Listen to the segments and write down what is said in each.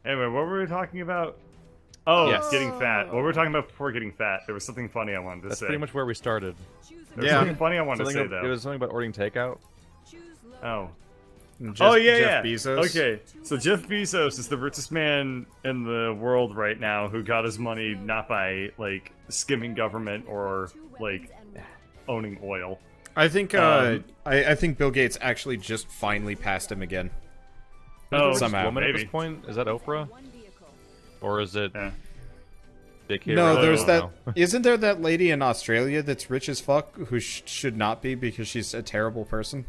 Anyway, what were we talking about? Oh, Yes. getting fat. What were we talking about before getting fat? There was something funny I wanted to That's say. pretty much where we started. There was something funny I wanted to Something say, though. It was something about ordering takeout. Oh. Jeff yeah. Bezos. Okay, so Jeff Bezos is the richest man in the world right now who got his money not by, like, skimming government or, like, owning oil. I think I think Bill Gates actually just finally passed him again. Oh, somehow. Woman at maybe. this point? Is that Oprah? Or is it Yeah. J.K. No, Rowling? there's I that. don't know. Isn't there that lady in Australia that's rich as fuck who should not be because she's a terrible person?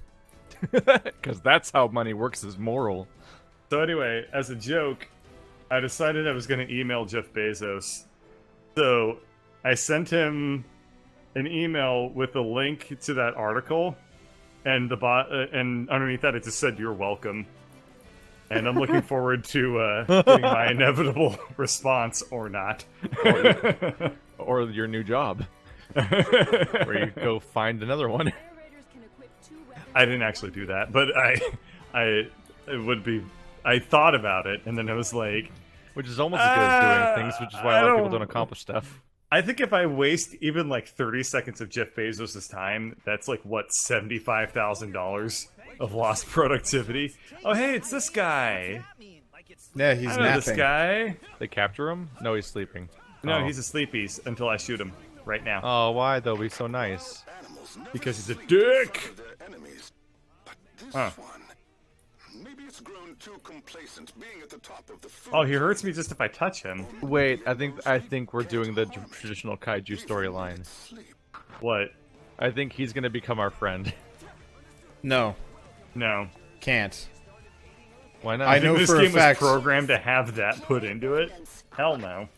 Because that's how money works, is moral. So anyway, as a joke, I decided I was going to email Jeff Bezos. So I sent him an email with a link to that article, and and underneath that it just said "You're welcome." And I'm looking forward to getting my inevitable response or not. Or your new job. Where you go find another one. I didn't actually do that, but it would be. I thought about it, and then I was like, Which is almost as good as doing things, which is why a lot of people don't accomplish stuff. I think if I waste even like 30 seconds of Jeff Bezos' time, that's like what, $75,000 of lost productivity. Oh hey, it's this guy. Yeah, he's I know napping. this guy. They capture him? No, he's sleeping. No, Oh. he's a sleepies until I shoot him right now Oh, why though? He's so nice. because he's a dick. Huh. Maybe it's grown too complacent being at the top of the food. Oh, he hurts me just if I touch him. Wait, I think we're doing the traditional kaiju storyline. What? I think he's gonna become our friend. No, No. can't. Why not? I know This for a game was fact. programmed to have that put into it. Hell no.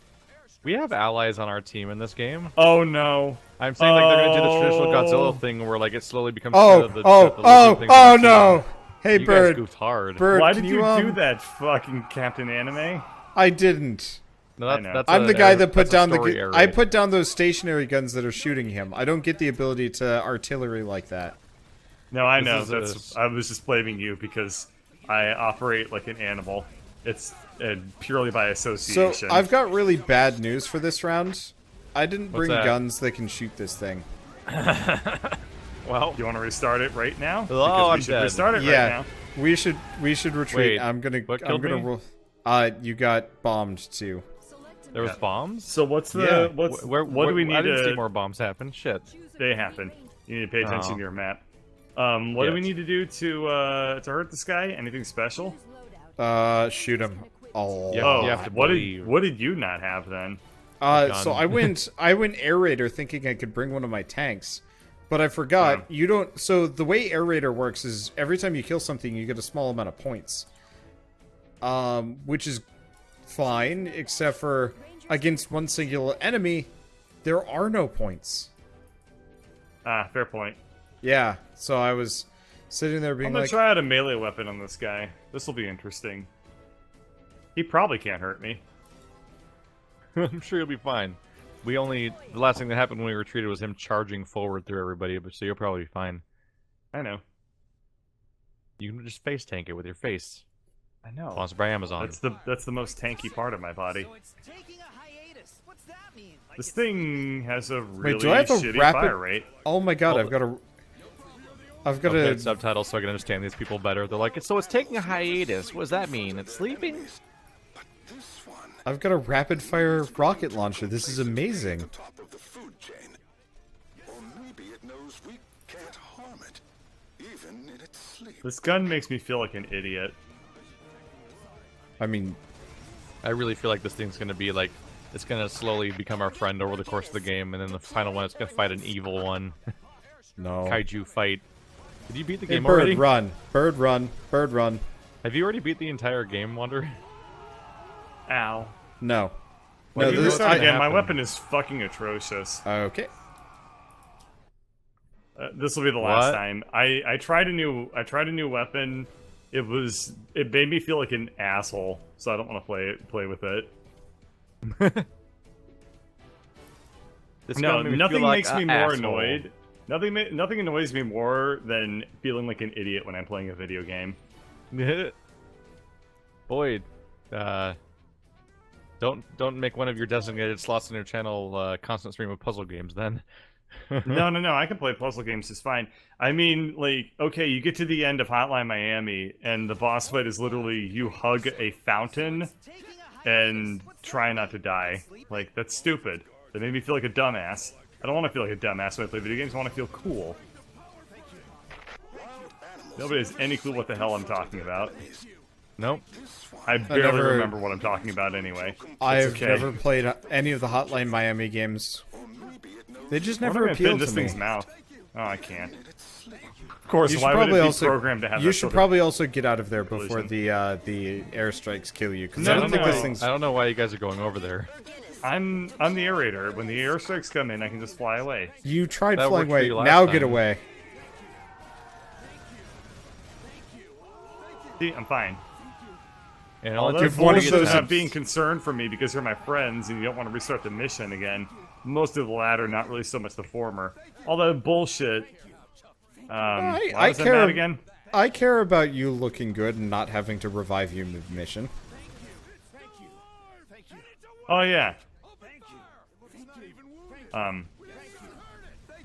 We have allies on our team in this game. Oh no. I'm saying like they're gonna do the traditional Oh. Godzilla thing where like it slowly becomes Oh, the oh, lizard oh, thing oh from the no! team. Hey, You guys Bird. goofed hard. Bird, Why can did you do um, that, fucking Captain Anime? I didn't. No, I know. I'm the guy that put that's a down the. story error. I put down those stationary guns that are shooting him. I don't get the ability to artillery like that. No, I know. This is I was just blaming you because I operate like an animal. It's purely by So association. I've got really bad news for this round. I didn't bring that? guns that can shoot this thing. Well, You want to restart it right now? Oh, Because we I'm should dead. restart it Yeah, right now. we should retreat. Wait, I'm gonna what I'm killed gonna me? roll. You got bombed too. there was Yeah. bombs. So what's the Yeah. what do we need I didn't see to? more bombs happen. Shit. They happen. You need to pay attention Oh. to your map. What do we Yes. need to do to hurt this guy? Anything special? Shoot him. Oh. Yeah. Oh, you have to what believe. did you not have then? So I went air raider thinking I could bring one of my tanks, but I forgot you don't. So the way air raider works is every time you kill something, you get a small amount of points. Which is fine, except for against one singular enemy, there are no points. Ah, fair point. Yeah, so I was sitting there being I'm gonna like, try out a melee weapon on this guy. This will be interesting. He probably can't hurt me. I'm sure you'll be fine. The last thing that happened when we retreated was him charging forward through everybody, but so you'll probably be fine. I know. You can just face tank it with your face. I know. Sponsored by Amazon. That's the most tanky part of my body. So it's taking a hiatus. What's that mean? Like This it's thing has a really do I have a shitty rapid- fire rate. oh my god, I've got Okay, a subtitles so I can understand these people better. They're like, so it's taking a hiatus. What does that mean? It's sleeping? This one, I've got a rapid fire rocket launcher. This is amazing. top of the food chain. Or maybe it knows we can't harm it, even in its sleep. This gun makes me feel like an idiot. I mean, I really feel like this thing's gonna be like, it's gonna slowly become our friend over the course of the game, and then the final one, it's gonna fight an evil one. no. Kaiju fight. Did you beat the Hey, game bird, already? run. Bird, run. Bird, run. Have you already beat the entire game, Wander? Ow. No. Well, No, you this, Restart again. My happen. weapon is fucking atrocious. okay. This will be the last What? time. I tried a new weapon. It made me feel like an asshole, so I don't want to play with it. This No, gun made me nothing feel like makes me a more asshole. annoyed. Nothing annoys me more than feeling like an idiot when I'm playing a video game. Boyd, Don't make one of your designated slots in your channel constant stream of puzzle games then. No. I can play puzzle games just fine. I mean, like, okay, you get to the end of Hotline Miami, and the boss fight is literally you hug a fountain and try not to die. Like, that's stupid. That made me feel like a dumbass. I don't want to feel like a dumbass when I play video games. I want to feel cool. Nobody has any clue what the hell I'm talking about. Nope. I barely never- remember what I'm talking about anyway. I've okay. never played any of the Hotline Miami games. They just What never am I gonna fit in appealed this to me. thing's mouth? Oh, I can't. Of course, You should why would it probably be also programmed to have you that should sort of probably also get out of there before collision? the airstrikes kill you, because No, I don't think no. this thing's. I don't know why you guys are going over there. I'm the aerator. When the airstrikes come in, I can just fly away. You tried That flying worked for away. you last Now time. get away. See, I'm fine. And All all that Give one of bullshit those- about being concerned for me because you're my friends and you don't want to restart the mission again. Most of the latter, not really so much the former. All that bullshit. Why I was I care. mad again? I care about you looking good and not having to revive you mid-mission. Oh yeah.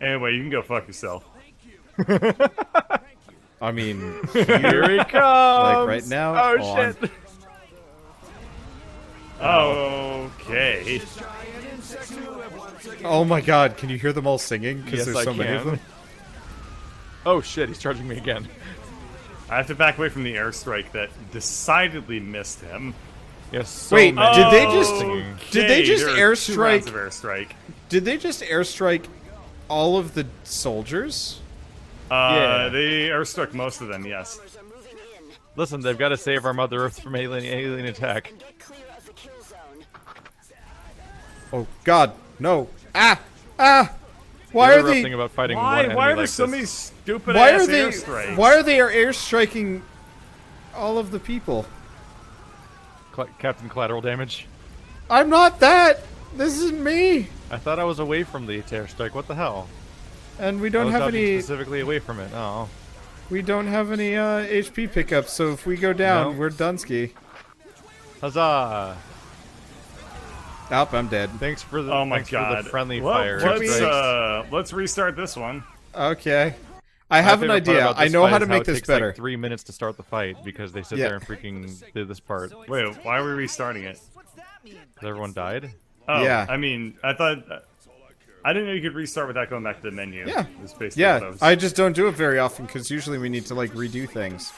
Anyway, you can go fuck yourself. I mean, here he comes. like right now. Oh hold on. shit. Okay. Oh my god, can you hear them all singing? Because Yes, there's I so many of can. them. Oh shit, he's charging me again. I have to back away from the airstrike that decidedly missed him. Yes. So Wait, many did they just- singing. did they just there are 2 rounds airstrike- of airstrike? Did they just airstrike all of the soldiers? Yeah. They airstruck most of them, yes. Listen, they've got to save our Mother Earth from alien attack. Oh god, no. Ah! Ah! Why The are other rough they thing about fighting Why? one enemy Why are there like so this- many stupid why ass are they airstrikes? why are they airstriking all of the people? Captain Collateral Damage? I'm not that. This isn't me. I thought I was away from the airstrike. What the hell? And we I don't was have dodging any specifically away from it. Oh. we don't have any HP pickups, so if we go down, No. we're Dunsky. Huzzah! Nope, I'm dead. Thanks for the, Oh my thanks god. for the friendly Well, fire. Let's restart this one. Okay. I have an My favorite part idea. about I this know fight how is to make it this takes, better. Like 3 minutes to start the fight because they sit Yeah. there and freaking do this part. Wait, why are we restarting it? What's that mean? Has everyone died? Oh, Yeah. I mean, I thought... I didn't know you could restart without going back to the menu. Yeah. It's basically what Yeah, was- I just don't do it very often because usually we need to like redo things.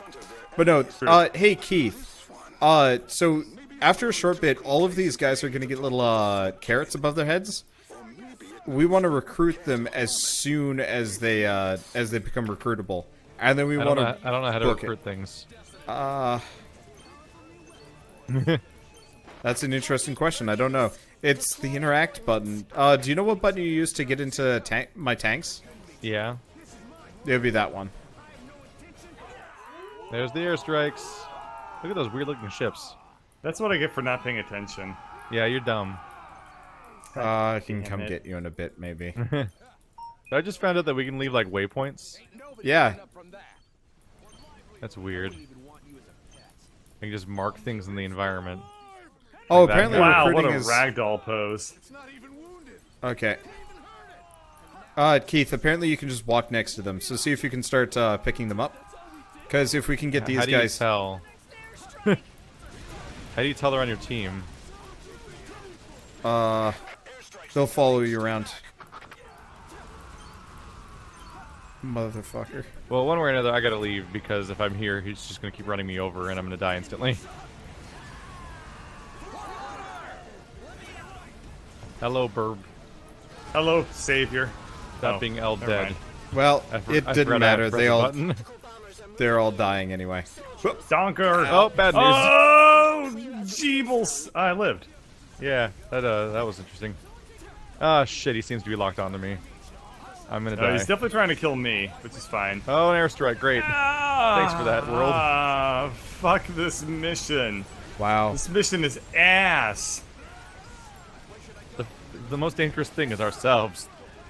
But no, hey Keith. So after a short bit, all of these guys are gonna get little carrots above their heads. We want to recruit them as soon as they become recruitable, and then we I want don't to. know how to book it. recruit things. That's an interesting question. I don't know. It's the interact button. Do you know what button you use to get into my tanks? Yeah. It would be that one. There's the airstrikes. Look at those weird looking ships. That's what I get for not paying attention. Yeah, you're dumb. I can Damn come it. get you in a bit, maybe. I just found out that we can leave like waypoints. Yeah. That's weird. I can just mark things in the environment. Oh, that. apparently Wow, what a recruiting is ragdoll pose. okay. Keith, apparently you can just walk next to them. So see if you can start picking them up. Because if we can get these How do you guys, tell? How do you tell they're on your team? they'll follow you around. Motherfucker. Well, one way or another, I gotta leave because if I'm here, he's just gonna keep running me over and I'm gonna die instantly. Hello, Burb. Hello, savior. Stop Oh, being L never dead. mind. Well, I it forgot didn't I matter. pressed They the all button. they're all dying anyway. Donker! Oh, bad news. Oh, Jeebles! I lived. Yeah, that was interesting. Ah, shit, he seems to be locked onto me. I'm gonna die. He's definitely trying to kill me, which is fine. Oh, an airstrike, great. Thanks for that, world. Fuck this mission. Wow. This mission is ass. The most dangerous thing is ourselves.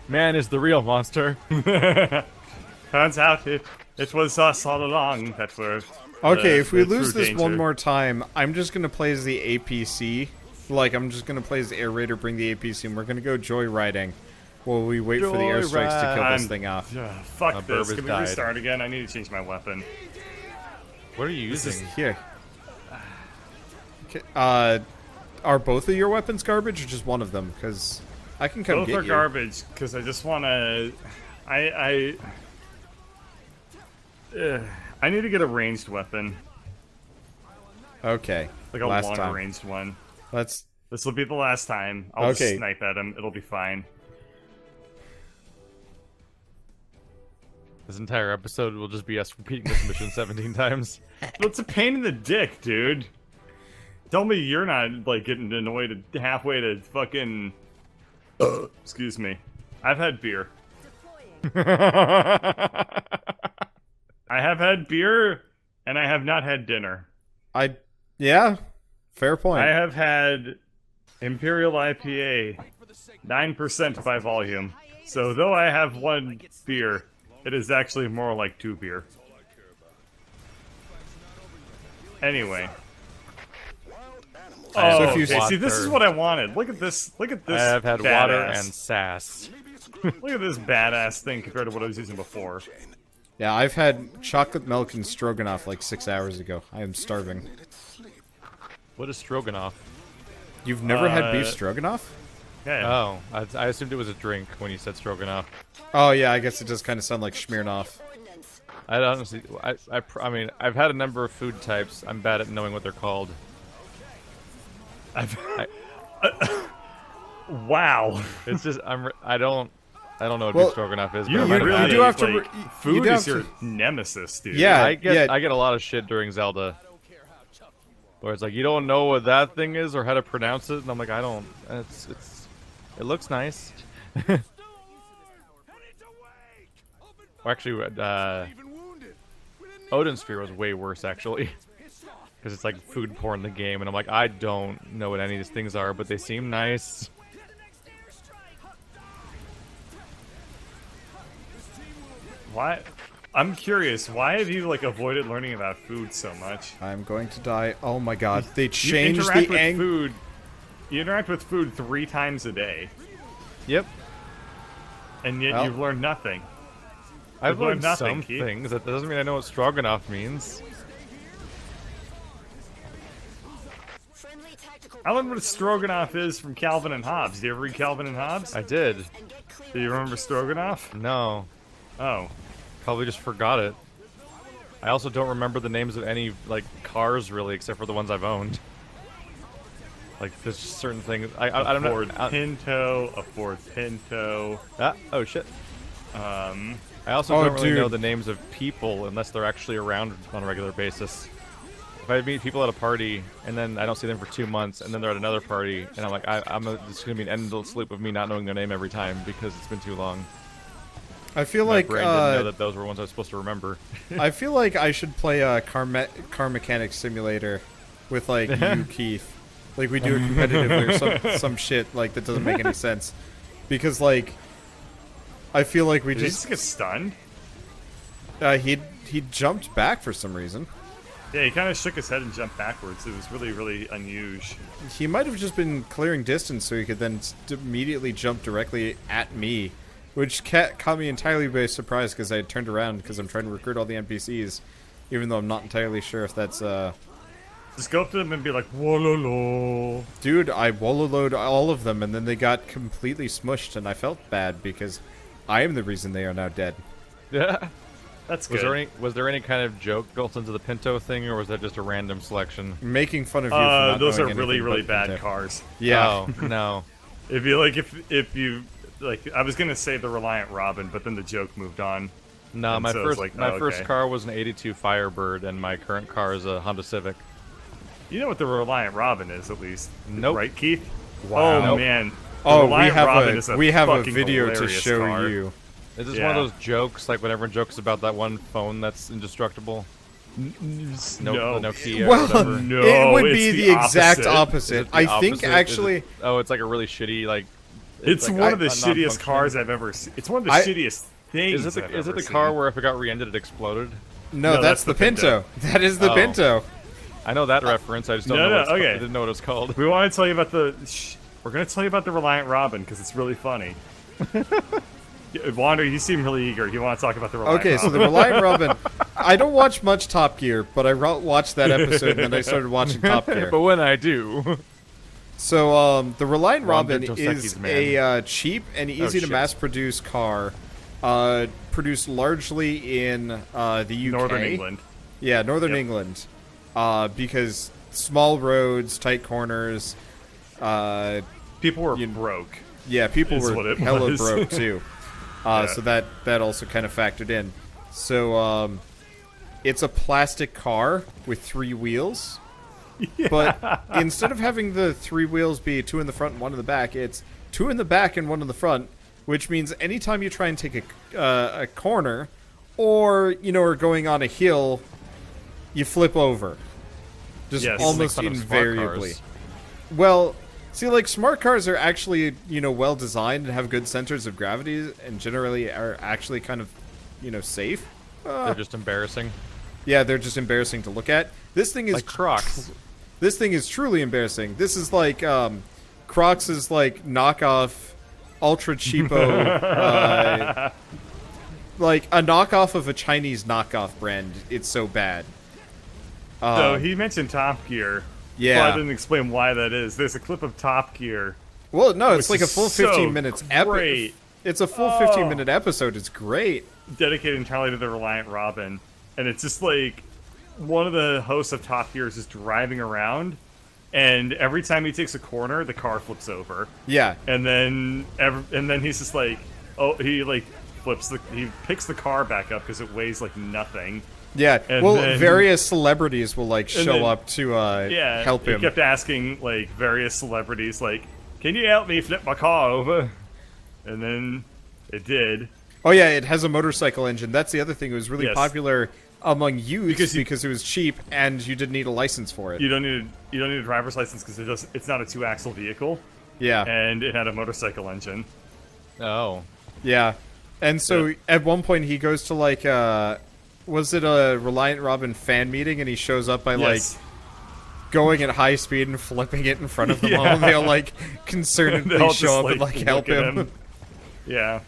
Man is the real monster. Turns out it was us all along that were. Okay, the- if we the lose true this one danger. more time, I'm just gonna play as the APC Like, I'm just gonna play as Air Raider, bring the APC, and we're gonna go joyriding while we wait for the airstrikes to kill this thing off. Fuck My this. Burbage Can we died. restart again? I need to change my weapon. What are you This is using? here. Are both of your weapons garbage, or just one of them? Because I can come Both get are you. garbage because I just want to. I need to get a ranged weapon, Okay. like a last longer time. ranged one. Let's. This will be the last time. I'll Okay. just snipe at him. It'll be fine. This entire episode will just be us repeating this mission 17 times. Well, it's a pain in the dick, dude. Tell me you're not like getting annoyed halfway to fucking. Excuse me. I've had beer. I have had beer, and I have not had dinner. Yeah. Fair point. I have had Imperial IPA, 9% by volume. So though I have one beer, it is actually more like 2 beer. Anyway. have Oh, So if you- okay. See, this is what I wanted. Look at this. Look at this. I have had water badass- and sass. Look at this badass thing compared to what I was using before. Yeah, I've had chocolate milk and stroganoff like 6 hours ago. I am starving. What is stroganoff? You've never had beef stroganoff? Yeah. Oh, I assumed it was a drink when you said stroganoff. Oh yeah, I guess it does kind of sound like Smirnoff. I honestly, I mean, I've had a number of food types. I'm bad at knowing what they're called. Wow. It's just I don't know what Well, beef stroganoff is. You but I might have really had do it. have to like, you food do is have your to- nemesis, dude. Yeah. I get a lot of shit during Zelda. Where it's like you don't know what that thing is or how to pronounce it, and I'm like, I don't. It looks nice. Well, actually, Odin Sphere was way worse actually, because it's like food porn in the game, and I'm like, I don't know what any of these things are, but they seem nice. Why? I'm curious. Why have you like avoided learning about food so much? I'm going to die. Oh my god, they You changed interact the with angle. food. You interact with food 3 times a day, Yep, and yet Well. you've learned nothing. I've learned learned nothing, some Keith. things. That doesn't mean I know what stroganoff means. I learned what stroganoff is from Calvin and Hobbes. Do you ever read Calvin and Hobbes? I did. Do you remember stroganoff? No, Oh. probably just forgot it. I also don't remember the names of any like cars really, except for the ones I've owned. Like there's just certain things I don't know. Ford Pinto, a Ford Pinto. Oh shit. Um, I also Oh, don't really know dude. the names of people unless they're actually around on a regular basis. If I meet people at a party and then I don't see them for 2 months and then they're at another party and I'm like, it's gonna be an endless loop of me not knowing their name every time because it's been too long. I feel My like brain didn't know that those were ones I was supposed to remember. I feel like I should play a car mechanic simulator with like you, Keith. Like we do it competitively or some shit like that doesn't make any sense. Because like I feel like we did he just just get stunned? he jumped back for some reason. Yeah, he kind of shook his head and jumped backwards. It was really, really unusual. He might have just been clearing distance so he could then immediately jump directly at me, which caught me entirely by surprise because I had turned around because I'm trying to recruit all the NPCs, even though I'm not entirely sure if that's Just go up to them and be like, "Wololo." Dude, I wololoed all of them and then they got completely smushed and I felt bad because I am the reason they are now dead. Yeah. That's good. Was there any kind of joke built into the Pinto thing, or was that just a random selection? Making fun of you for not Those are knowing really, anything really but bad Pinto. cars. Yeah. Oh, no. If you like, if you like, I was gonna say the Reliant Robin, but then the joke moved on. No, And my so it's first like, my oh, first okay. car was an '82 Firebird, and my current car is a Honda Civic. You know what the Reliant Robin is, at least, Nope. right, Keith? Wow. Oh Nope. man. The Oh, Reliant Robin is we have a fucking video to hilarious show car. you. Is this Yeah. one of those jokes, like when everyone jokes about that one phone that's indestructible? No. The Nokia or Well, whatever. No, it would it's be the the exact opposite. Is opposite. it the I think opposite? actually, Oh, it's like a really shitty, like... It's like one of the a shittiest non-functioning- cars I've ever seen. It's one of the I- shittiest things Is it I've the, is it ever the car seen. where if it got re-ended it exploded? no, No, that's the Pinto. That is the Oh. Pinto. I know that reference. I just don't No, know. no, What it's okay. I didn't know what it was called. We want to tell you about the. We're going to tell you about the Reliant Robin because it's really funny. Wander, you seem really eager. You want to talk about the Reliant Okay, Robin? so the Reliant Robin. I don't watch much Top Gear, but I watched that episode and then I started watching Top Gear. But when I do, So, the Reliant Wander Robin Toseki's is man. a cheap and easy to shit. mass-produce car, produced largely in the UK. Northern England. Yeah, Northern Yep. England. Because small roads, tight corners. People were broke. Yeah, people Is were what it hella was. broke too. So that also kind of factored in. So it's a plastic car with 3 wheels. But instead of having the 3 wheels be 2 in the front and 1 in the back, it's 2 in the back and 1 in the front, which means anytime you try and take a corner, or are going on a hill, you flip over. Just Yes. almost Make fun of smart invariably. cars. Well, see, like, smart cars are actually, well designed and have good centers of gravity and generally are actually kind of, safe. they're just embarrassing. Yeah, they're just embarrassing to look at. This thing is Like Crocs. This thing is truly embarrassing. This is like Crocs is like knockoff, ultra cheapo, like a knockoff of a Chinese knockoff brand. It's so bad. So he mentioned Top Gear. Yeah. But I didn't explain why that is. There's a clip of Top Gear. Well, no, it's Which like a is full so 15 minutes. great. It's a full 15-minute episode. It's great. Dedicated entirely to the Reliant Robin. And it's just like one of the hosts of Top Gear is just driving around, and every time he takes a corner, the car flips over. Yeah. And then he's just like, he picks the car back up because it weighs like nothing. Yeah. And well, then- various celebrities will like show then- up to help he him. kept asking like various celebrities like, "Can you help me flip my car over?" And then it did. Oh yeah, it has a motorcycle engine. That's the other thing. It was really Yes. popular among youth Because it was cheap and you didn't need a license for it. You don't need a driver's license because it's not a 2-axle vehicle, Yeah. and it had a motorcycle engine. Oh. Yeah. And so Yeah. at one point he goes to like was it a Reliant Robin fan meeting and he shows up by Yes. like going at high speed and flipping it in front of them all Yeah. and they all like They concernedly all show just, up and like help look at him. Yeah.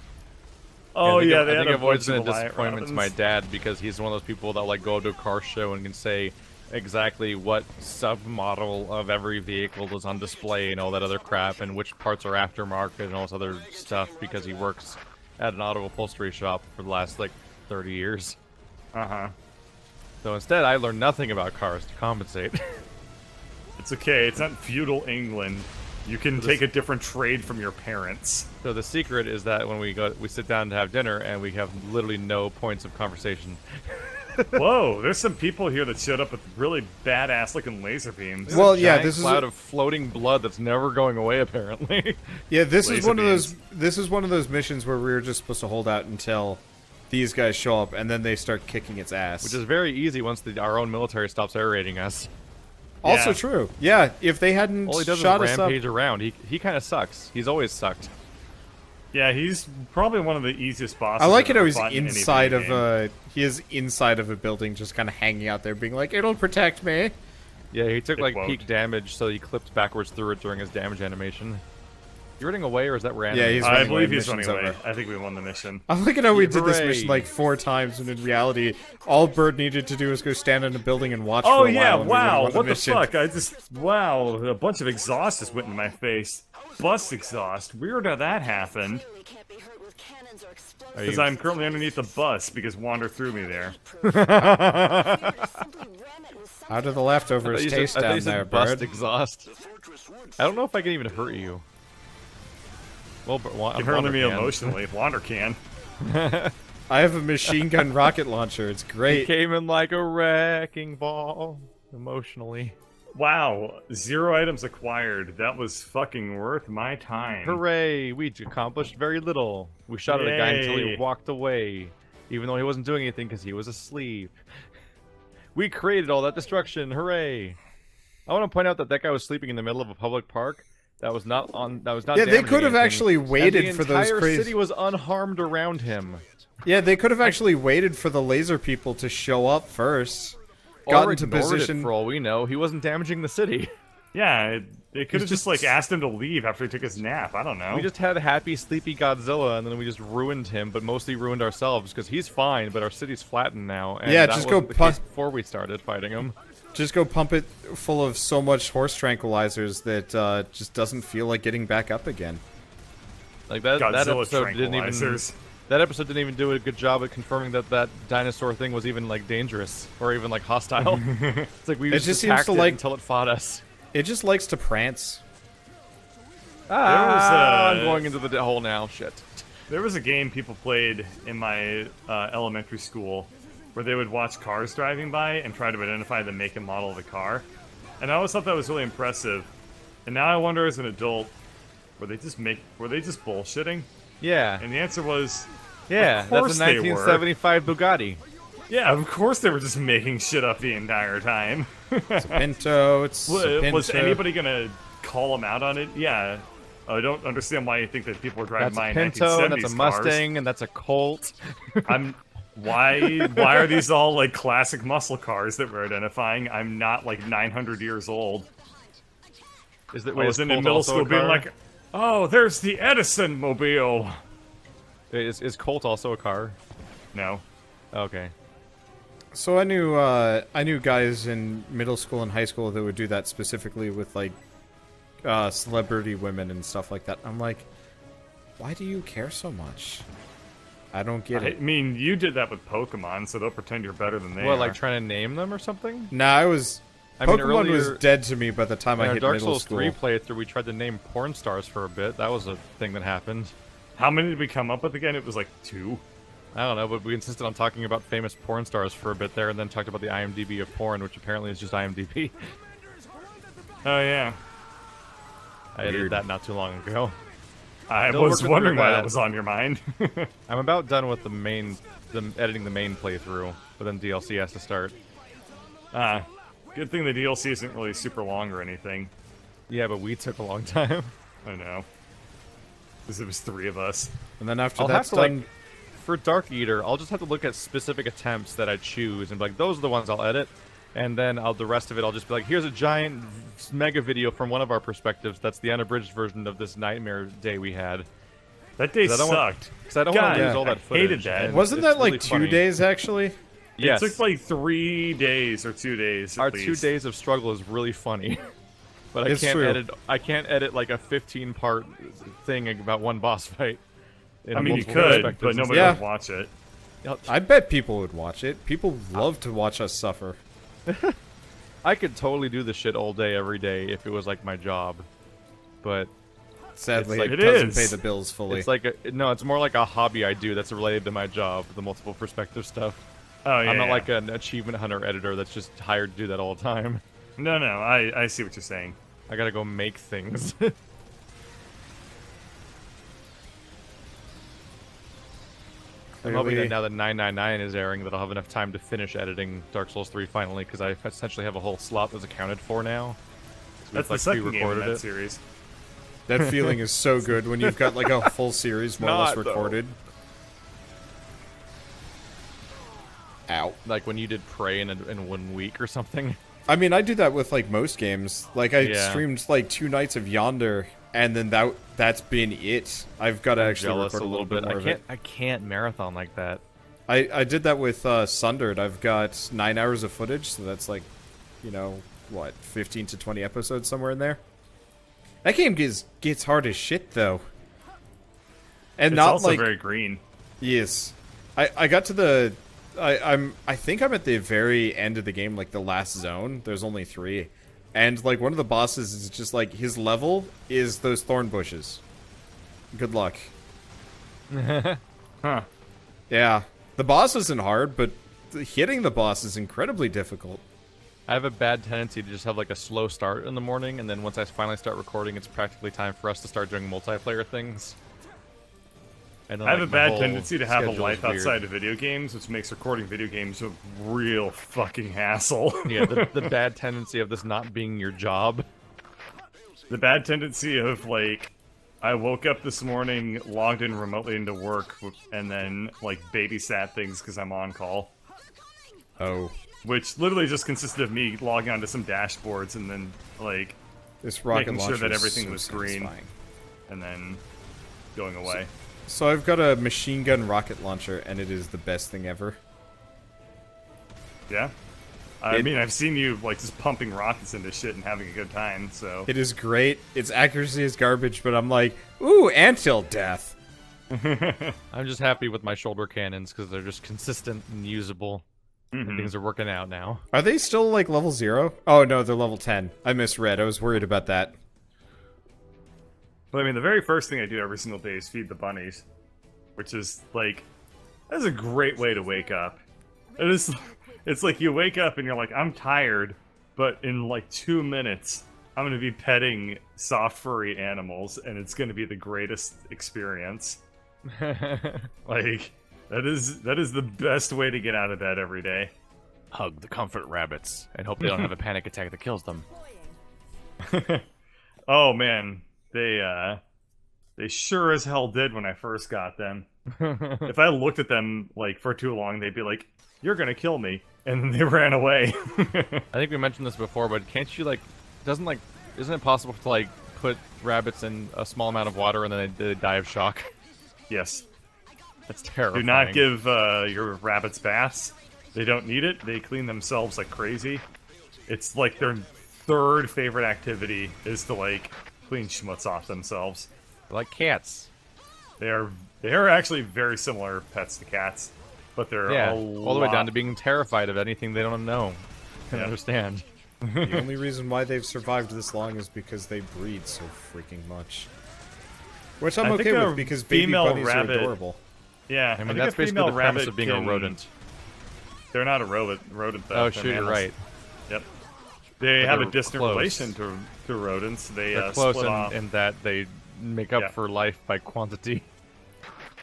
Oh yeah, they I had think a I've always bunch been of a Reliant disappointment to my Robins. dad because he's one of those people that like go to a car show and can say exactly what submodel of every vehicle is on display and all that other crap and which parts are aftermarket and all this other stuff because he works at an auto upholstery shop for the last like 30 years. Uh-huh. So instead, I learned nothing about cars to compensate. It's okay. It's not feudal England. You can take a different trade from your parents. So the secret is that when we sit down to have dinner and we have literally no points of conversation. Whoa, there's some people here that showed up with really badass looking laser beams. Well, yeah, Giant this is cloud of floating blood that's never going away apparently. yeah, this is laser one of beams. those this is one of those missions where we were just supposed to hold out until these guys show up and then they start kicking its ass. Which is very easy once our own military stops air raiding us. also Yeah. true. Yeah, if they hadn't All he does is shot us up. rampage around. He kind of sucks. He's always sucked. Yeah, he's probably one of the easiest bosses. I like I've it how ever he's fought in any inside video of game. he is inside of a building just kind of hanging out there being like, it'll protect me. Yeah, he took It like won't. peak damage, so he clipped backwards through it during his damage animation. You running away, or is that random? Yeah, he's I running believe away, he's running mission's away. over. I think we won the mission. I like it how we did this Hooray. mission like 4 times, and in reality, all Bird needed to do was go stand in a building and watch Oh for a yeah! while. and we would've Wow! won What the mission. fuck? A bunch of exhaust just went in my face. Bus exhaust. Weird how that happened. Are Because you- I'm currently underneath the bus because Wander threw me there. How do the leftovers I thought you taste said- I thought down you said there, bust Bird? exhaust. I don't know if I can even hurt you. Well, but You can hurt me emotionally. Wander can. I have a machine gun rocket launcher. It's He great. came in like a wrecking ball, emotionally. Wow, 0 items acquired. That was fucking worth my time. Hooray! We accomplished very little. We shot at a guy until he Yay. walked away, even though he wasn't doing anything because he was asleep. We created all that destruction. Hooray! I want to point out that that guy was sleeping in the middle of a public park. That was not on. That was not. Yeah, they damaging could have anything, actually waited and for the those entire crazy. city was unharmed around him. Yeah, they could have actually waited for the laser people to show up first. got or into ignored position. it for all we know. He wasn't damaging the city. Yeah, they could have He's just like asked him to leave after he took his nap. I don't know. We just had happy, sleepy Godzilla, and then we just ruined him, but mostly ruined ourselves, because he's fine, but our city's flattened now. And Yeah, that just go wasn't the case before we started fighting him. Just go pump it full of so much horse tranquilizers that just doesn't feel like getting back up again. Like that Godzilla episode didn't even. tranquilizers. That episode didn't even do a good job at confirming that that dinosaur thing was even like dangerous or even like hostile. It's like we It just seems attacked to it like- until it fought us. It just likes to prance. I'm going into the hole now. Shit. There was a game people played in my elementary school where they would watch cars driving by and try to identify the make and model of the car. And I always thought that was really impressive. And now I wonder as an adult, were they just bullshitting? Yeah. And the answer was, Yeah. of That's course a they were. 1975 Bugatti. Yeah, of course they were just making shit up the entire time. It's a Pinto. It's a Pinto. Was anybody gonna call them out on it? Yeah. I don't understand why you think that people were driving That's by a in Pinto, 1970s and that's a Mustang, and that's a Colt. Why are these all like classic muscle cars that we're identifying? I'm not like 900 years old. Is that I was in middle school being like, oh, there's the Edison mobile. Is Colt also a car? No. Okay. So I knew guys in middle school and high school that would do that specifically with like celebrity women and stuff like that. I'm like, why do you care so much? I don't get I it. mean, you did that with Pokemon, so they'll pretend you're better than they What, are. like trying to name them or something? Nah, I was. I mean, Pokemon was earlier- dead to me by the time I In our hit Dark middle Souls school. 3 playthrough, we tried to name porn stars for a bit. That was a thing that happened. How many did we come up with again? It was like 2. I don't know, but we insisted on talking about famous porn stars for a bit there, and then talked about the IMDb of porn, which apparently is just IMDb. Oh yeah. I edited that not too long ago. I Still was working wondering through why that. that was on your mind. I'm about done with editing the main playthrough, but then DLC has to start. Good thing the DLC isn't really super long or anything. Yeah, but we took a long time. I know. Because it was 3 of us. And then after I'll have that's to done, like, for Dark Eater, I'll just have to look at specific attempts that I choose and be like, those are the ones I'll edit. And then the rest of it, I'll just be like, here's a giant mega video from one of our perspectives. That's the unabridged version of this nightmare day we had. That day 'Cause I don't want- sucked. Because I don't God, want to lose yeah. all that I footage. hated that. and wasn't it's that like really 2 funny. days actually? Yes. It took like 3 days or 2 days. Our at 2 least. days of struggle is really funny. But It's true. I can't edit like a 15-part thing about one boss fight. in I mean, you multiple could, perspectives but and nobody Yeah. would watch it. stuff. I bet people would watch it. People love to watch us suffer. I could totally do this shit all day, every day, if it was like my job. But Sadly, like- it It doesn't is. pay the bills fully. it's like it's more like a hobby I do that's related to my job, the multiple perspective stuff. Oh yeah. I'm not yeah. like an achievement hunter editor that's just hired to do that all the time. No, I see what you're saying. I gotta go make things. I'm hoping Clearly- that now that 999 is airing, that I'll have enough time to finish editing Dark Souls 3 finally, because I essentially have a whole slot that's accounted for now. So That's the we've, second game in pre-recorded that it. series. That feeling is so good when you've got like a full series more or less not, though. recorded. Ow. Like when you did Prey in 1 week or something. I mean, I do that with like most games. Like I Yeah. streamed like 2 nights of Yonder, and then that's been it. I've got to actually Jealous record a little bit. more of it. I can't marathon like that. I did that with Sundered. I've got 9 hours of footage, so that's like, you know, what, 15 to 20 episodes somewhere in there. That game gets hard as shit though, and It's not also like very green. yes. I got to the I think I'm at the very end of the game, like the last zone. There's only 3, and like one of the bosses is just like his level is those thorn bushes. Good luck. Huh. Yeah, the boss isn't hard, but hitting the boss is incredibly difficult. I have a bad tendency to just have like a slow start in the morning, and then once I finally start recording, it's practically time for us to start doing multiplayer things. And then, I have like, a my bad whole tendency to have a schedule is life weird. outside of video games, which makes recording video games a real fucking hassle. Yeah, the bad tendency of this not being your job. The bad tendency of like, I woke up this morning, logged in remotely into work, and then like babysat things because I'm on call. Oh, which literally just consisted of me logging onto some dashboards and then like This rocket making launcher sure that is everything so was green, satisfying. and then going away. So I've got a machine gun rocket launcher, and it is the best thing ever. Yeah. I mean, I've seen you like just pumping rockets into shit and having a good time. So It is great. Its accuracy is garbage, but I'm like, ooh, until death. I'm just happy with my shoulder cannons because they're just consistent and usable. And things are working out now. Are they still like level 0? Oh no, they're level 10. I misread. I was worried about that. But I mean, the very first thing I do every single day is feed the bunnies, which is like, that's a great way to wake up. It's like you wake up and you're like, I'm tired, but in like 2 minutes, I'm gonna be petting soft furry animals, and it's gonna be the greatest experience. Like, that is the best way to get out of bed every day. Hug the comfort rabbits and hope they don't have a panic attack that kills them. Oh man, they sure as hell did when I first got them. If I looked at them like for too long, they'd be like, "You're gonna kill me," and then they ran away. I think we mentioned this before, but can't you isn't it possible to like put rabbits in a small amount of water and then they die of shock? Yes. That's terrifying. Do not give your rabbits baths. They don't need it. They clean themselves like crazy. It's like their third favorite activity is to like clean schmutz off themselves. They're like cats. They are actually very similar pets to cats, but they're all the way down to being terrified of anything they don't know and understand. The only reason why they've survived this long is because they breed so freaking much. Which I'm I think okay a with because baby female bunnies rabbit- are adorable. Yeah, I mean, think that's a basically the female premise rabbit of being can- a rodent. They're not a rodent though. Oh, They're shoot, you're mammals. right. Yep. They have a they're distant close. relation to rodents. They They're close split off. in that they make up Yeah. for life by quantity.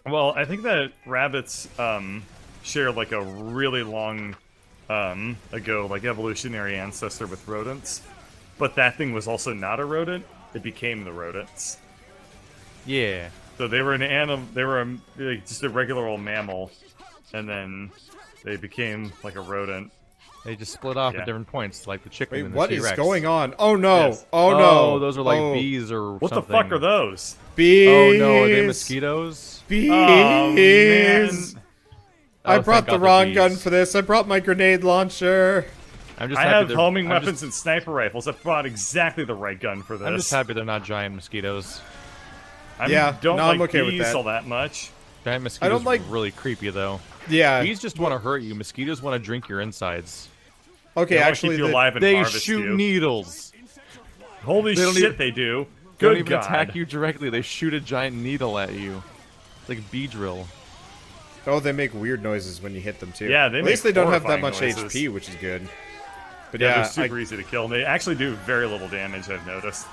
Well, I think that rabbits share like a really long ago like evolutionary ancestor with rodents, but that thing was also not a rodent. It became the rodents. Yeah. So they were an animal. They were like, just a regular old mammal, and then they became like a rodent. They just split off Yeah. at different points, like the chicken Wait, and the what is T-Rex. going on? Oh no! Yes. Oh no! those are like Oh. bees or What something. the fuck are those? Bees! Oh no, are they mosquitoes? Bees! Oh, man. I Oh, brought thank the God they're wrong bees. gun for this. I brought my grenade launcher. I'm just I happy have they're- homing I'm weapons just- and sniper rifles. I brought exactly the right gun for this. I'm just happy they're not giant mosquitoes. I Yeah, don't no, like I'm okay with bees that. all that much. Giant mosquitoes don't like- are really creepy though. Yeah. Bees just want to hurt you. Mosquitoes want to drink your insides. Okay, They wanna actually, keep you the- alive and They harvest shoot you. needles. Holy They don't shit, even- they do. They don't Good even God. attack you directly. They shoot a giant needle at you. It's like bee drill. oh, they make weird noises when you hit them too. Yeah, they At make least they don't have that horrifying much noises. HP, which is good. But Yeah, yeah, they're super easy to kill. And they actually do very little damage, I've noticed.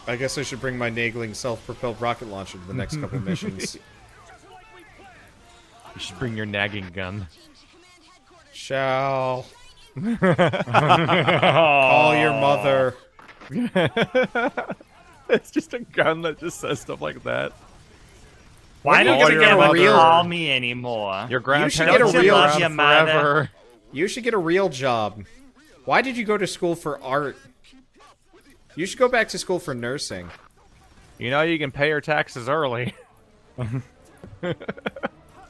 I guess I should bring my nagling self-propelled rocket launcher to the next couple missions. You should bring your nagging gun. Shall call your mother. It's just a gun that just says stuff like that. Why don't don't you you get a ever real- call me anymore? Your should grandparents get a will be real- around Your mother. forever. You should get a real job. Why did you go to school for art? You should go back to school for nursing. You know you can pay your taxes early.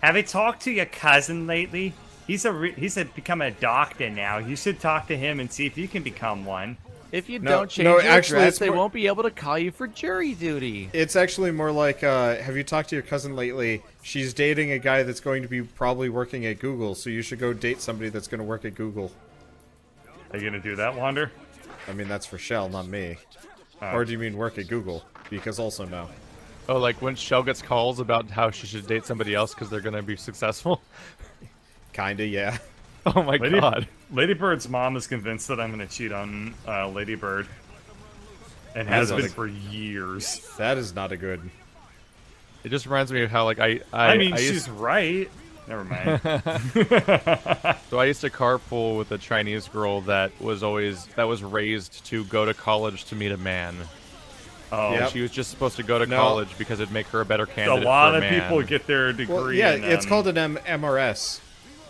Have you talked to your cousin lately? He's become a doctor now. You should talk to him and see if you can become one. If you No, don't change no, your actually, address, it's they more- won't be able to call you for jury duty. It's actually more like, have you talked to your cousin lately? She's dating a guy that's going to be probably working at Google, so you should go date somebody that's going to work at Google. Are you gonna do that, Wander? I mean, that's for Shell, not me. Oh. Or do you mean work at Google? Because also no. Oh, like when Shell gets calls about how she should date somebody else because they're gonna be successful. Kinda, yeah. Oh my god. Ladybird's mom is convinced that I'm gonna cheat on Ladybird, and has That been is- for years. That is not a good... It just reminds me of how like I mean, I she's used, right. Never mind. so I used to carpool with a Chinese girl that was raised to go to college to meet a man. Oh, Yep. She was just supposed to go to No. college because it'd make her a better a candidate lot for of a man. people get their degree. Well, yeah, in, it's called an MRS.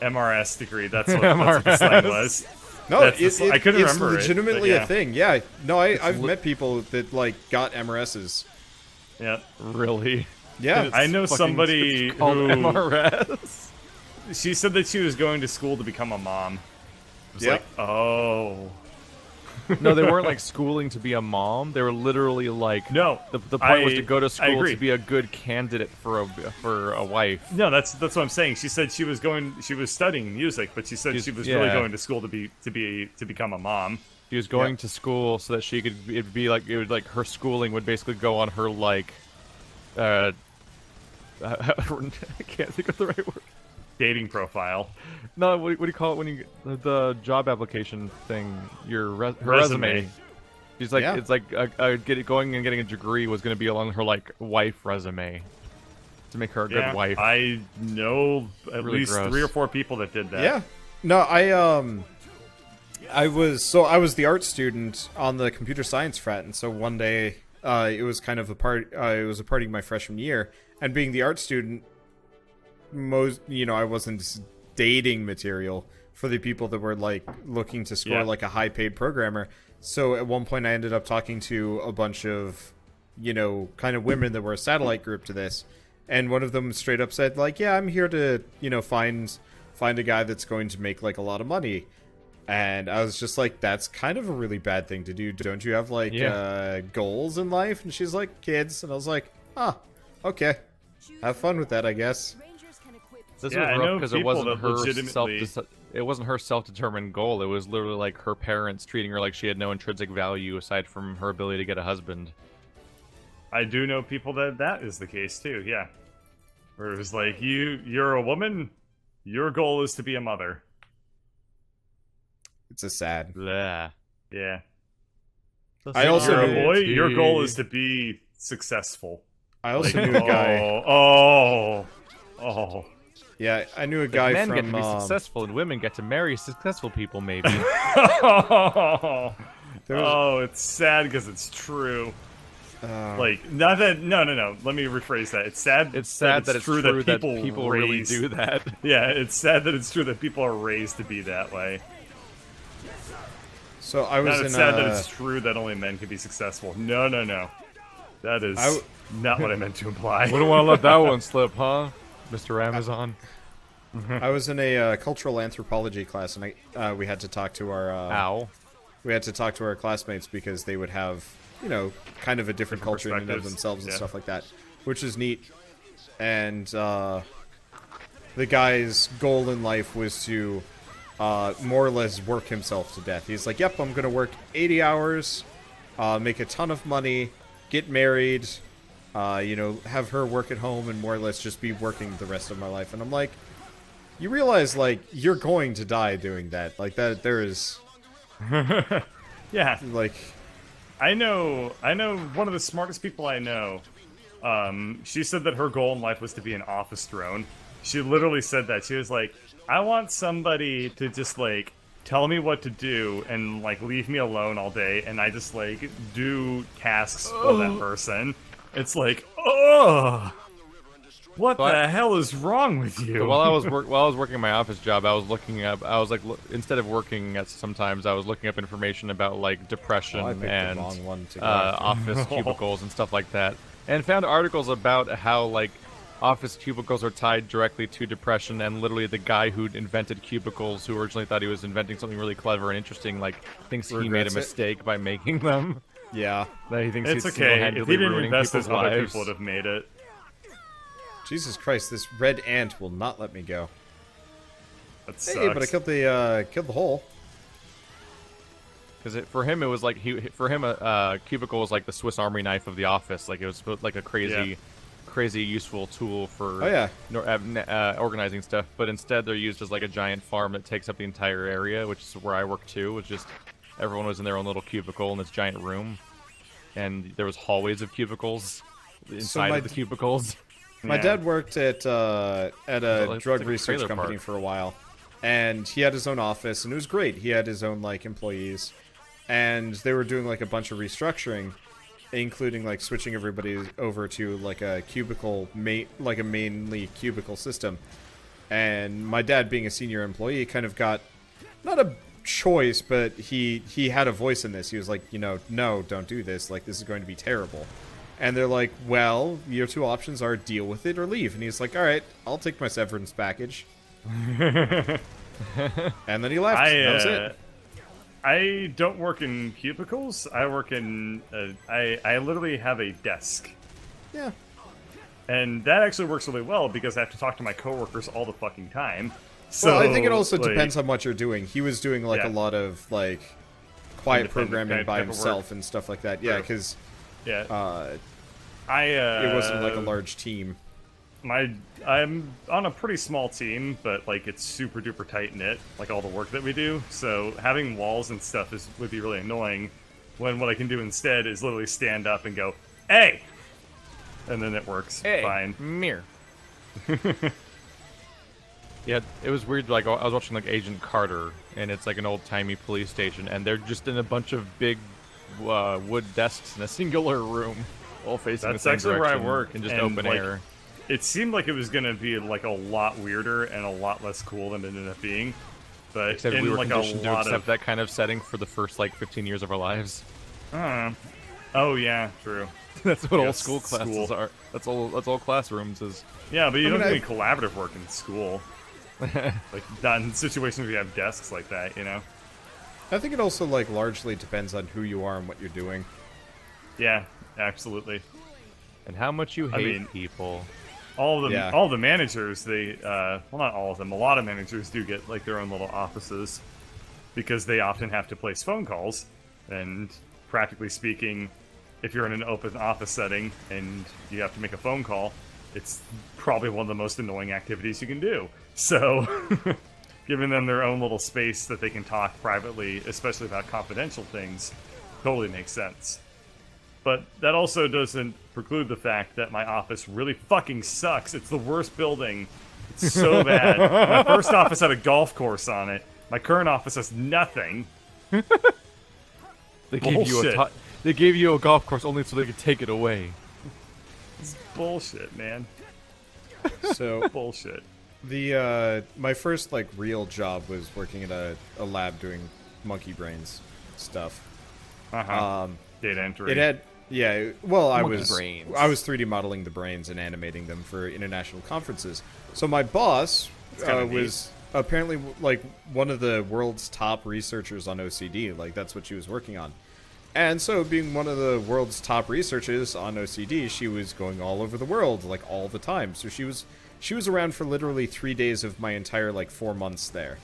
MRS degree. That's what the slang was. No, I couldn't it's remember legitimately it, but yeah. a thing. Yeah. No, I've met people that like got MRSs. Yeah. Really? Yeah. I know somebody it's called who MRS. she said that she was going to school to become a mom. I was Yep. like, oh. No, they weren't like schooling to be a mom. They were literally like No, The point was to go to I school agree. to be a good candidate for a wife. No, that's what I'm saying. She said she was studying music, but she said she was really yeah. going to school to become a mom. She was going to school so that she could. It'd be like her schooling would basically go on her like. I can't think of the right word. Dating profile. No, what do you call it when you the job application thing? Her resume. She's like, Yeah. it's like going and getting a degree was going to be along her like wife resume to make her a good wife. I know at Really least gross. 3 or 4 people that did that. Yeah. No, I was the art student on the computer science frat, and so one day it was kind of a party my freshman year, and being the art student, I wasn't dating material for the people that were like looking to score like a high paid programmer. So at one point I ended up talking to a bunch of kind of women that were a satellite group to this, and one of them straight up said like, yeah, I'm here to find a guy that's going to make like a lot of money. And I was just like, that's kind of a really bad thing to do. Don't you have like goals in life? And she's like, kids. And I was like, okay, have fun with that, I guess. This Yeah, I was know rough because it people wasn't that her legitimately- it wasn't her self-determined goal. It was literally like her parents treating her like she had no intrinsic value aside from her ability to get a husband. I do know people that is the case too. Yeah, where it was like you're a woman, your goal is to be a mother. It's a sad. Blah. Yeah. I also You're a knew- boy, your goal is to be successful. I also knew a guy. Oh. Yeah, I knew a Like, guy men from. get to be successful and women get to marry successful people, maybe. Oh, There was- it's sad because it's true. uh, Like, not that. No. Let me rephrase that. It's sad. It's sad that it's true that people really raised- do that. Yeah, it's sad that it's true that people are raised to be that way. so I was Not in. it's sad that it's true that only men can be successful. No. That is not what I meant to imply. We don't want to let that one slip, huh, Mr. Amazon? I was in a cultural anthropology class, and we had to talk to our. Ow. We had to talk to our classmates because they would have, kind of a different culture in and of perspectives. themselves and Yeah. stuff like that, which is neat. And the guy's goal in life was to more or less work himself to death. He's like, yep, I'm going to work 80 hours, make a ton of money, get married, have her work at home, and more or less just be working the rest of my life. And I'm like, you realize, like, you're going to die doing that. Like, that there is, Yeah, like... I know one of the smartest people I know. She said that her goal in life was to be an office drone. She literally said that. She was like, I want somebody to just, like, tell me what to do and, like, leave me alone all day, and I just, like, do tasks for that person. It's like, oh, what the hell is wrong with you? So while I was working my office job, I was looking up. I was like, instead of working at sometimes, I was looking up information about like depression I picked the and wrong one to go. office cubicles and stuff like that, and found articles about how like office cubicles are tied directly to depression. And literally, the guy who invented cubicles, who originally thought he was inventing something really clever and interesting, like thinks he made a Regrets it. mistake by making them. Yeah. That he thinks It's he's okay. If single-handedly he didn't ruining invest people's as other lives. people would have made it. Jesus Christ, this red ant will not let me go. That sucks. Hey, but I killed the hole. Because for him, it was like a cubicle was like the Swiss Army knife of the office. Like it was like a crazy useful tool for organizing stuff. But instead, they're used as like a giant farm that takes up the entire area, which is where I work too. It's just everyone was in their own little cubicle in this giant room, and there was hallways of cubicles inside of the cubicles. My dad worked at a it's drug like a research trailer company park. for a while, and he had his own office, and it was great. He had his own like employees, and they were doing like a bunch of restructuring, including like switching everybody over to like a cubicle, like a mainly cubicle system. And my dad, being a senior employee, kind of got not a choice, but he had a voice in this. He was like, no, don't do this. Like, this is going to be terrible. And they're like, well, your two options are deal with it or leave. And he's like, all right, I'll take my severance package. And then he left. That was it. I don't work in cubicles. I work in. I literally have a desk. Yeah. And that actually works really well because I have to talk to my coworkers all the fucking time. So Well, I think it also depends on what you're doing. He was doing like Yeah. a lot of like quiet Independent programming by type of work. himself and stuff like that. Yeah, True. because yeah, it wasn't like a large team. I'm on a pretty small team, but like it's super duper tight knit, like all the work that we do. So having walls and stuff would be really annoying. When what I can do instead is literally stand up and go, "Hey," and then it works fine. Mirror. Yeah, it was weird. Like, I was watching like Agent Carter, and it's like an old-timey police station, and they're just in a bunch of big wood desks in a singular room, all facing That's the same actually where I direction work, in just and, open like, air. It seemed like it was gonna be like a lot weirder and a lot less cool than it ended up being. But Except in we were like a conditioned to lot accept of that kind of setting for the first like 15 years of our lives. oh yeah, true. That's what all Yes, school classes school. are. That's all classrooms is. Yeah, but you don't do I- any collaborative work in school. Like not in situations where you have desks like that, you know? I think it also like largely depends on who you are and what you're doing. Yeah, absolutely. And how much you hate mean- people. All of them, Yeah. all the managers, they well, not all of them. A lot of managers do get like their own little offices because they often have to place phone calls. And practically speaking, if you're in an open office setting and you have to make a phone call, it's probably one of the most annoying activities you can do. So, giving them their own little space that they can talk privately, especially about confidential things, totally makes sense. But that also doesn't preclude the fact that my office really fucking sucks. It's the worst building. It's so bad. My first office had a golf course on it. My current office has nothing. They gave you Bullshit. they gave you a golf course only so they could take it away. It's bullshit, man. So Bullshit. the my first like real job was working at a lab doing monkey brains stuff. Uh-huh. Data entry. It had well, I Monkey was brains. 3D modeling the brains and animating them for international conferences. So my boss kinda neat. was apparently like one of the world's top researchers on OCD. Like that's what she was working on. And so, being one of the world's top researchers on OCD, she was going all over the world, like all the time. So she was around for literally 3 days of my entire like 4 months there,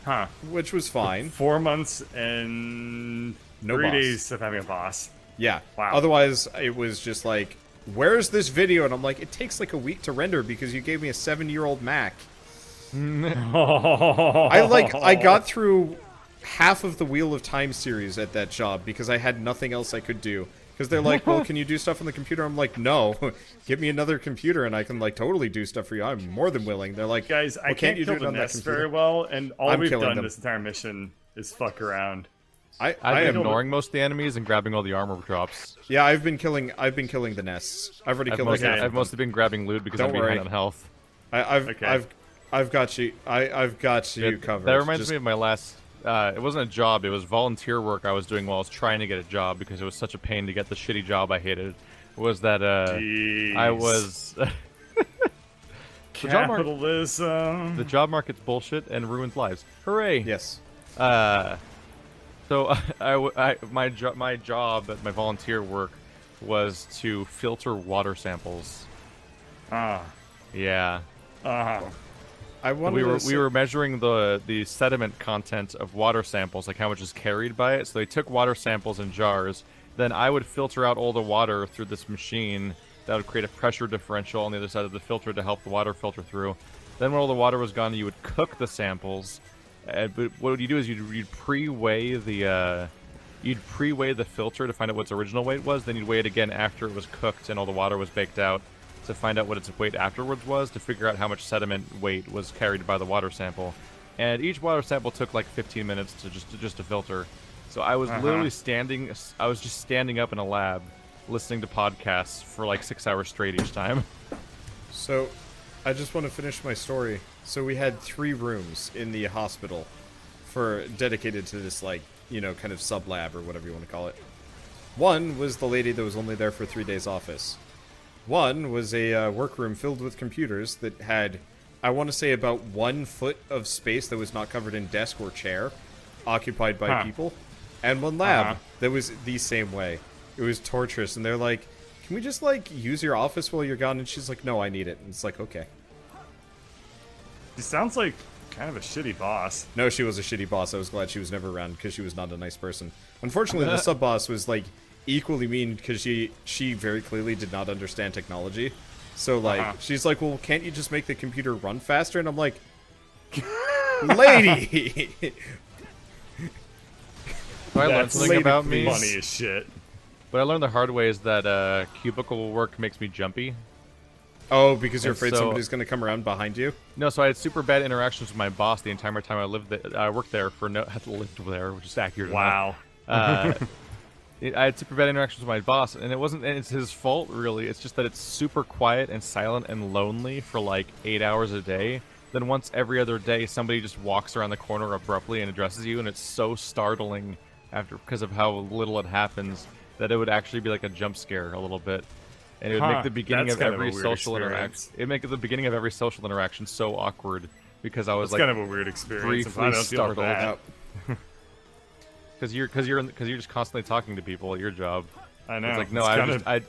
Huh. which was fine. 4 months and No 3 boss. days of having a boss. Yeah. Wow. Otherwise, it was just like, "Where's this video?" And I'm like, "It takes like a week to render because you gave me a 7-year-old Mac." I got through half of the Wheel of Time series at that job because I had nothing else I could do. Because they're like, "Well, can you do stuff on the computer?" I'm like, "No, give me another computer and I can like totally do stuff for you. I'm more than willing." They're like, Guys, I "Well, can't you kill do it the on that nests computer?" very well, and all I'm we've killing done them. this entire mission is fuck around. I I've been am ignoring most of the enemies and grabbing all the armor drops. Yeah, I've been killing the nests. I've already killed like half. I've mostly been grabbing loot because Don't I'm behind worry. on health. Okay. I've got you. I've got you covered. That reminds Just- me of my last. It wasn't a job. It was volunteer work I was doing while I was trying to get a job because it was such a pain to get the shitty job I hated. Was that Jeez. I was the job market. Capitalism. The job market's bullshit and ruins lives. Hooray! Yes. So my job at my volunteer work was to filter water samples. Ah. Yeah. Uh-huh. I wanted We were measuring the sediment content of water samples, like how much is carried by it. So they took water samples in jars. Then I would filter out all the water through this machine that would create a pressure differential on the other side of the filter to help the water filter through. Then when all the water was gone, you would cook the samples. But what you do is you'd pre-weigh the filter to find out what its original weight was. Then you'd weigh it again after it was cooked and all the water was baked out to find out what its weight afterwards was to figure out how much sediment weight was carried by the water sample. And each water sample took like 15 minutes to filter. So I was literally standing up in a lab listening to podcasts for like 6 hours straight each time. So, I just want to finish my story. So we had 3 rooms in the hospital for dedicated to this, like, you know, kind of sub lab or whatever you want to call it. One was the lady that was only there for 3 days office. One was a workroom filled with computers that had, I want to say, about 1 foot of space that was not covered in desk or chair, occupied by people. And one lab that was the same way. It was torturous, and they're like, can we just, like, use your office while you're gone? And she's like, no, I need it. And it's like, okay. She sounds like kind of a shitty boss. No, she was a shitty boss. I was glad she was never around because she was not a nice person. Unfortunately, the sub-boss was, like, equally mean because she very clearly did not understand technology. So, like, she's like, well, can't you just make the computer run faster? And I'm like, lady! So I learned something about me. Funny as shit. What I learned the hard way is that cubicle work makes me jumpy. Oh, because you're afraid so- somebody's going to come around behind you? No, so I had super bad interactions with my boss the entire time I worked there for lived there, which is accurate. Wow. I had super bad interactions with my boss, and it's his fault, really. It's just that it's super quiet and silent and lonely for like 8 hours a day. Then once every other day, somebody just walks around the corner abruptly and addresses you, and it's so startling because of how little it happens that it would actually be like a jump scare a little bit. And it would make the beginning That's of kind every a weird social experience. interaction. It'd make the beginning of every social interaction so awkward because I was It's like kind of a weird experience. If I briefly don't deal with startled. that. because you're just constantly talking to people at your job. I know. It's like no, It's I kinda just I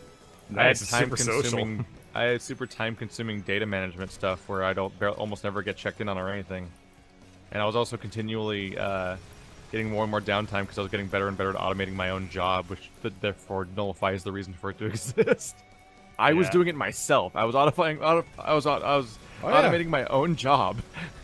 nice. It's had super social. time-consuming. I had super time-consuming data management stuff where I almost never get checked in on or anything. And I was also continually getting more and more downtime because I was getting better and better at automating my own job, which therefore nullifies the reason for it to exist. I was doing it myself. I was automating my own job.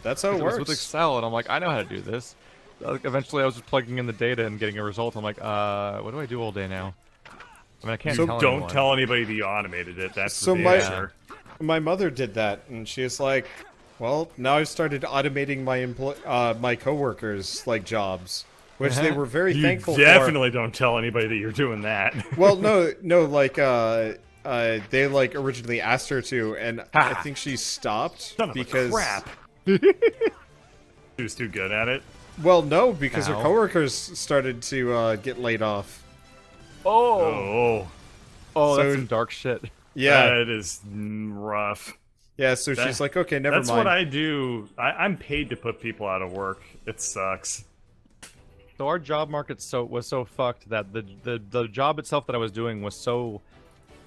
That's how it It was works. with Excel, and I'm like, I know how to do this. Like, eventually, I was just plugging in the data and getting a result. I'm like, what do I do all day now? I mean, I can't So tell don't anyone. tell anybody that you automated it. That's So the my- answer. My mother did that, and she's like, well, now I've started automating my coworkers' like jobs, which they were very You thankful definitely don't tell anybody that you're doing that. for. Well, no, like they like originally asked her to, and I think she stopped Son of because a crap. She was too good at it. well, no, because her Ow. coworkers started to get laid off. Oh, Oh, that's So- some dark shit. Yeah, that is rough. yeah. So she's like, okay, never That's mind. what I do. I'm paid to put people out of work. It sucks. So our job market was so fucked that the job itself that I was doing was so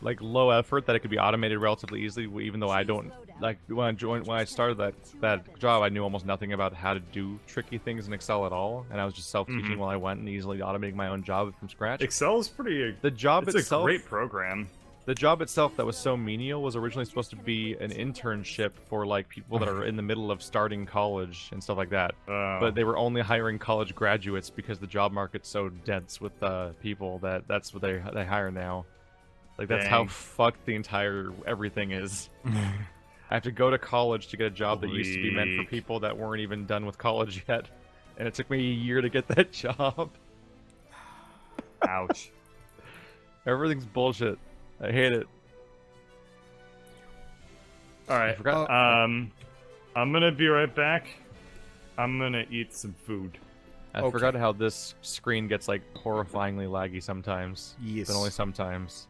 like low effort that it could be automated relatively easily. Even though I don't like when I started that job, I knew almost nothing about how to do tricky things in Excel at all, and I was just self-teaching while I went and easily automating my own job from scratch. Excel is pretty. The job It's itself, a great program. the job itself that was so menial was originally supposed to be an internship for like people that are in the middle of starting college and stuff like that. But they were only hiring college graduates because the job market's so dense with people that's what they hire now. Like that's how Dang. fucked the entire everything is. I have to go to college to get a job that used to be meant for Bleak. people that weren't even done with college yet, and it took me a year to get that job. Ouch. Everything's bullshit. I hate it. All right. forgot- I'm gonna be right back. I'm gonna eat some food. I Okay. forgot how this screen gets like horrifyingly laggy sometimes. Yes. But only sometimes.